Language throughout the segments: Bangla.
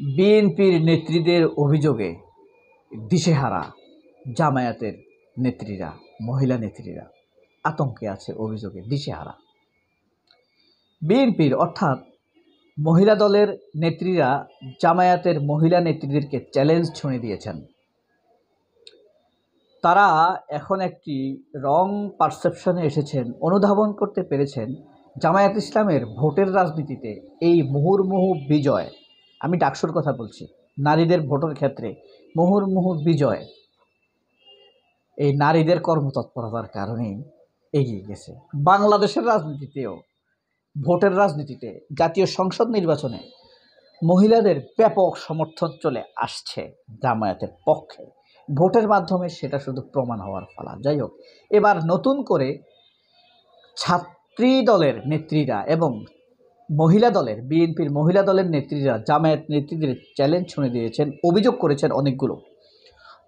বিএনপির নেত্রীদের অভিযোগে দিশেহারা জামায়াতের নেত্রীরা, মহিলা নেত্রীরা আতঙ্কে আছে, অভিযোগে দিশেহারা। বিএনপির অর্থাৎ মহিলা দলের নেত্রীরা জামায়াতের মহিলা নেত্রীদেরকে চ্যালেঞ্জ ছুঁড়ে দিয়েছেন। তারা এখন একটি রং পারসেপশনে এসেছেন, অনুধাবন করতে পেরেছেন জামায়াত ইসলামের ভোটের রাজনীতিতে এই মুহুর্মুহু বিজয়, আমি ডাকসুর কথা বলছি, নারীদের ভোটের ক্ষেত্রে মুহুর্মুহু বিজয় এই নারীদের কর্মতৎপরতার কারণেই এগিয়ে গেছে। বাংলাদেশের রাজনীতিতেও, ভোটের রাজনীতিতে, জাতীয় সংসদ নির্বাচনে মহিলাদের ব্যাপক সমর্থন চলে আসছে জামায়াতের পক্ষে। ভোটের মাধ্যমে সেটা শুধু প্রমাণ হওয়ার পালা। যাই হোক, এবার নতুন করে ছাত্রী দলের নেত্রীরা এবং মহিলা দলের, বিএনপির মহিলা দলের নেত্রীরা জামায়াত নেত্রীদের চ্যালেঞ্জ ছুঁড়ে দিয়েছেন, অভিযোগ করেছেন অনেকগুলো।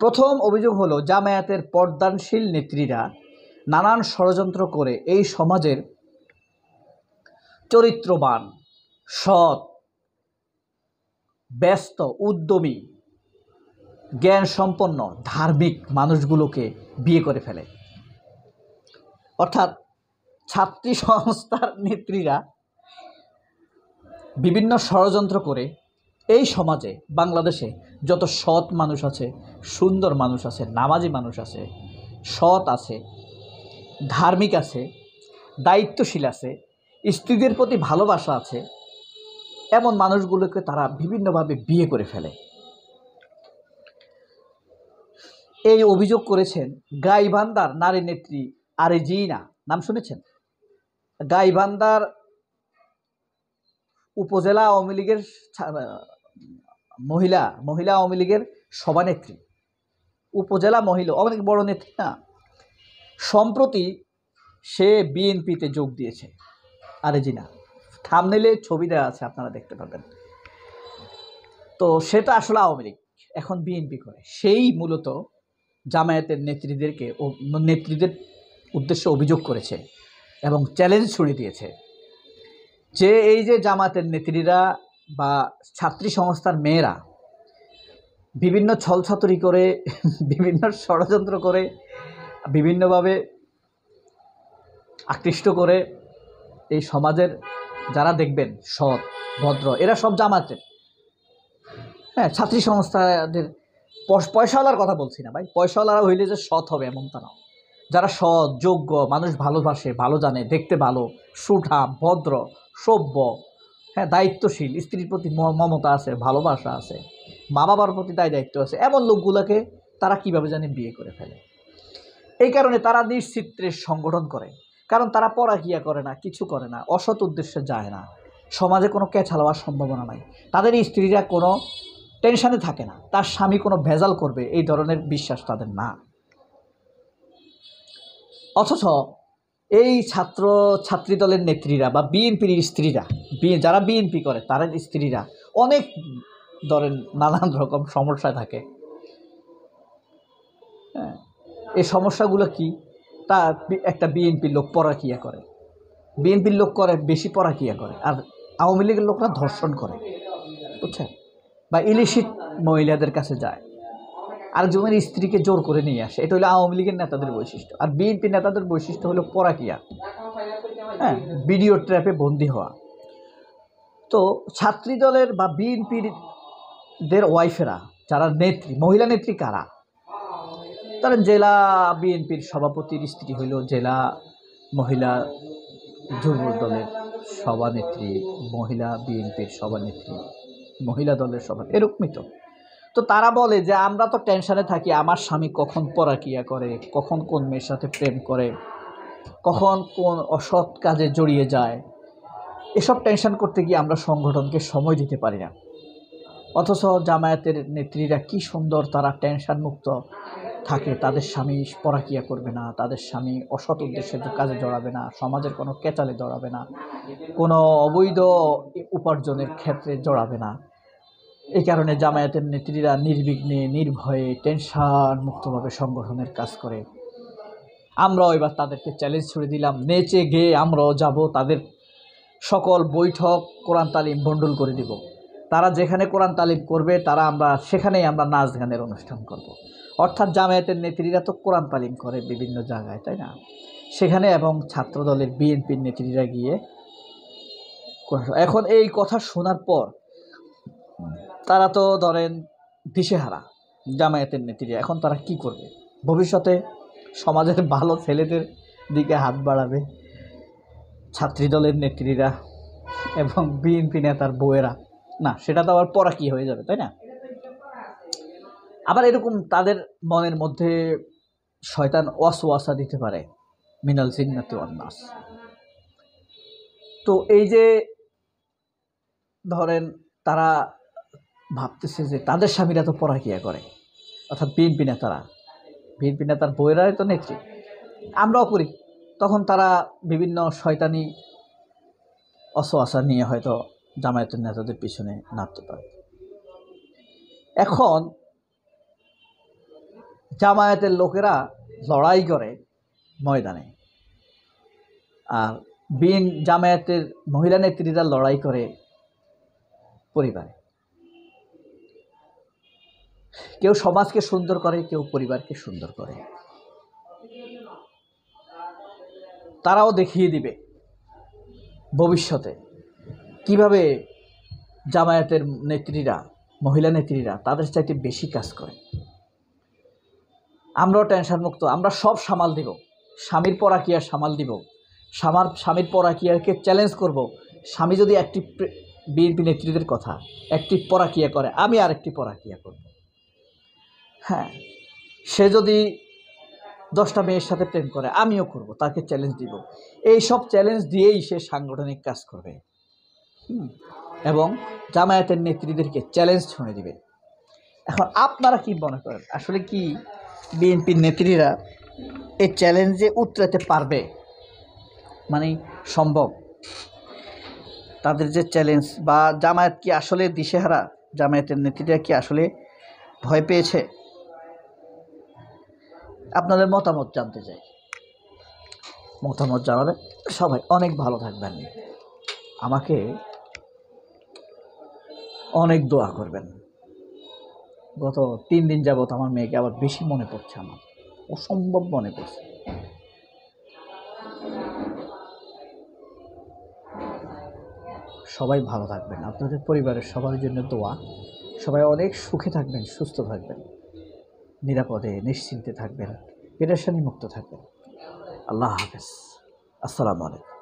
প্রথম অভিযোগ হলো জামায়াতের পর্দানশীল নেত্রীরা নানান ষড়যন্ত্র করে এই সমাজের চরিত্রবান, সৎ, ব্যস্ত, উদ্যমী, জ্ঞান সম্পন্ন, ধার্মিক মানুষগুলোকে বিয়ে করে ফেলে। অর্থাৎ ছাত্রী সংস্থার নেত্রীরা বিভিন্ন ষড়যন্ত্র করে এই সমাজে, বাংলাদেশে যত সৎ মানুষ আছে, সুন্দর মানুষ আছে, নামাজি মানুষ আছে, সৎ আছে, ধার্মিক আছে, দায়িত্বশীল আছে, স্ত্রীদের প্রতি ভালোবাসা আছে, এমন মানুষগুলোকে তারা বিভিন্নভাবে বিয়ে করে ফেলে। এই অভিযোগ করেছেন গাইবান্ধার নারী নেত্রী আরেজিনা, নাম শুনেছেন? গাইবান্ধার উপজেলা আওয়ামী লীগের মহিলা আওয়ামী লীগের সভানেত্রী, উপজেলা মহিলা অনেক বড় নেত্রী না। সম্প্রতি সে বিএনপিতে যোগ দিয়েছে। আরেজিনা, থাম্বনেইলে ছবি দেওয়া আছে, আপনারা দেখতে পাবেন। তো সেটা আসলে আওয়ামী লীগ, এখন বিএনপি করে। সেই মূলত জামায়াতের নেত্রীদের উদ্দেশ্যে অভিযোগ করেছে এবং চ্যালেঞ্জ ছুড়ে দিয়েছে যে এই যে জামায়াতের নেত্রীরা বা ছাত্রী সংস্থার মেয়েরা বিভিন্ন ছলছাতুরি করে, বিভিন্ন ষড়যন্ত্র করে, বিভিন্নভাবে আকৃষ্ট করে এই সমাজের যারা দেখবেন সৎ, ভদ্র, এরা সব জামায়াতের। হ্যাঁ, ছাত্রী সংস্থাদের পয়সাওয়ালার কথা বলছি না ভাই, পয়সাওয়ালারা হইলে যে সৎ হবে এমনটা না। যারা সৎ, যোগ্য, মানুষ ভালোবাসে, ভালো জানে, দেখতে ভালো, সুঠা, ভদ্র, সভ্য, হ্যাঁ, দায়িত্বশীল, স্ত্রীর প্রতি মমতা আছে, ভালোবাসা আছে, মা বাবার প্রতি দায়িত্ব আছে, এমন লোকগুলোকে তারা কিভাবে জানে বিয়ে করে ফেলে। এই কারণে তারা নিশ্চিত্রে সংগঠন করে, কারণ তারা পরাকিয়া করে না, কিছু করে না, অসৎ উদ্দেশ্যে যায় না, সমাজে কোনো ক্যাচাল হওয়ার সম্ভাবনা নাই, তাদের স্ত্রীরা কোনো টেনশনে থাকে না, তার স্বামী কোনো ভেজাল করবে এই ধরনের বিশ্বাস তাদের না। অথচ এই ছাত্রী দলের নেত্রীরা বা বিএনপির স্ত্রীরা, যারা বিএনপি করে তাদের স্ত্রীরা অনেক ধরেন নানান রকম সমস্যায় থাকে। হ্যাঁ, এই সমস্যাগুলো কি? তা একটা বিএনপির লোক পরাকিয়া করে, বিএনপির লোক করে বেশি পরাকিয়া করে, আর আওয়ামী লীগের লোকরা ধর্ষণ করে, বুঝছেন? বা ইলিশিট মহিলাদের কাছে যায়, আরেকজনের স্ত্রীকে জোর করে নিয়ে আসে। এটা হলো আওয়ামী লীগের নেতাদের বৈশিষ্ট্য। আর বিএনপি নেতাদের বৈশিষ্ট্য হলো পরাকিয়া, হ্যাঁ, ভিডিও ট্র্যাপে বন্দী হওয়া। তো ছাত্রী দলের বা বিএনপির ওয়াইফেরা যারা নেত্রী, মহিলা নেত্রী কারা? তারা জেলা বিএনপির সভাপতির স্ত্রী হইল জেলা মহিলা যুব দলের সভানেত্রী, মহিলা বিএনপির সভানেত্রী, মহিলা দলের সভানেত্রী, এরকমই তো। তো তারা বলে যে আমরা তো টেনশনে থাকি, আমার স্বামী কখন পরাকিয়া করে, কখন কোন মেয়ের সাথে প্রেম করে, কখন কোন অসৎ কাজে জড়িয়ে যায়, এসব টেনশন করতে গিয়ে আমরা সংগঠনকে সময় দিতে পারি না। অথচ জামায়াতের নেত্রীরা কি সুন্দর, তারা টেনশন মুক্ত থাকে, তাদের স্বামী পরাকিয়া করবে না, তাদের স্বামী অসৎ উদ্দেশ্যে কাজে জড়াবে না, সমাজের কোনো কেচালে জড়াবে না, কোনো অবৈধ উপার্জনের ক্ষেত্রে জড়াবে না। এই কারণে জামায়াতের নেত্রীরা নির্বিঘ্নে, নির্ভয়ে, টেনশন মুক্তভাবে সংগঠনের কাজ করে। আমরাও এবার তাদেরকে চ্যালেঞ্জ ছুড়ে দিলাম, নেচে গেয়ে আমরাও যাব, তাদের সকল বৈঠক, কোরআন তালিম ভণ্ডুল করে দিব। তারা যেখানে কোরআন তালিম করবে আমরা সেখানেই আমরা নাচ গানের অনুষ্ঠান করব। অর্থাৎ জামায়াতের নেত্রীরা তো কোরআন তালিম করে বিভিন্ন জায়গায়, তাই না? সেখানে এবং ছাত্রদলের বিএনপির নেত্রীরা গিয়ে এখন এই কথা শোনার পর তারা তো ধরেন দিশেহারা জামায়াতের নেত্রীরা। এখন তারা কি করবে? ভবিষ্যতে সমাজের ভালো ছেলেদের দিকে হাত বাড়াবে ছাত্রী দলের নেত্রীরা এবং বিএনপি নেতার বউয়েরা? না, সেটা তো আবার পরা কি হয়ে যাবে, তাই না? আবার এরকম তাদের মনের মধ্যে শয়তান ওয়াসওয়াসা দিতে পারে, মিনাল জিন্নাতি ওয়ান নাস। তো এই যে ধরেন তারা ভাবতেছে যে তাদের স্বামীরা তো পরকীয়া করে, অর্থাৎ বিএনপি নেতার বউয়েরাই তো নেত্রী, আমরাও করি। তখন তারা বিভিন্ন শয়তানি অসওয়াসা নিয়ে হয়তো জামায়াতের নেতাদের পিছনে নামতে পারে। এখন জামায়াতের লোকেরা লড়াই করে ময়দানে, আর জামায়াতের মহিলা নেত্রীরা লড়াই করে পরিবারে। কেউ সমাজকে সুন্দর করে, কেউ পরিবারকে সুন্দর করে। তারাও দেখিয়ে দিবে ভবিষ্যতে কিভাবে জামায়াতের নেত্রীরা, মহিলা নেত্রীরা তাদের চাইতে বেশি কাজ করে। আমরাও টেনশন মুক্ত, আমরা সব সামাল দিব। স্বামীর পরাকিয়া সামাল দিব, স্বামীর পরাকিয়াকে চ্যালেঞ্জ করব। স্বামী যদি একটি বিএনপি নেত্রীদের কথা একটি পরাকিয়া করে, আমি আরেকটি পরাকিয়া করব। হ্যাঁ, সে যদি 10টা মেয়ের সাথে প্রেম করে, আমিও করব, তাকে চ্যালেঞ্জ দিব। এই সব চ্যালেঞ্জ দিয়েই সে সাংগঠনিক কাজ করবে এবং জামায়াতের নেত্রীদেরকে চ্যালেঞ্জ ছুঁড়ে দিবে। এখন আপনারা কি মনে করেন, আসলে কি বিএনপির নেত্রীরা এই চ্যালেঞ্জে উতরাতে পারবে? মানে সম্ভব তাদের যে চ্যালেঞ্জ? বা জামায়াত কি আসলে দিশেহারা? জামায়াতের নেত্রীরা কি আসলে ভয় পেয়েছে? আপনাদের মতামত জানতে চাই, মতামত জানালে সবাই অনেক ভালো থাকবেন। আমাকে অনেক দোয়া করবেন। গত 3 দিন যাবত আমার মেয়েকে আবার বেশি মনে পড়ছে, আমার অসম্ভব মনে পড়ছে। সবাই ভালো থাকবেন, আপনাদের পরিবারের সবার জন্য দোয়া। সবাই অনেক সুখে থাকবেন, সুস্থ থাকবেন, নিরাপদে নিশ্চিন্তে থাকবেন, পেরেশানি মুক্ত থাকবেন। আল্লাহ হাফেজ। আসসালামু আলাইকুম।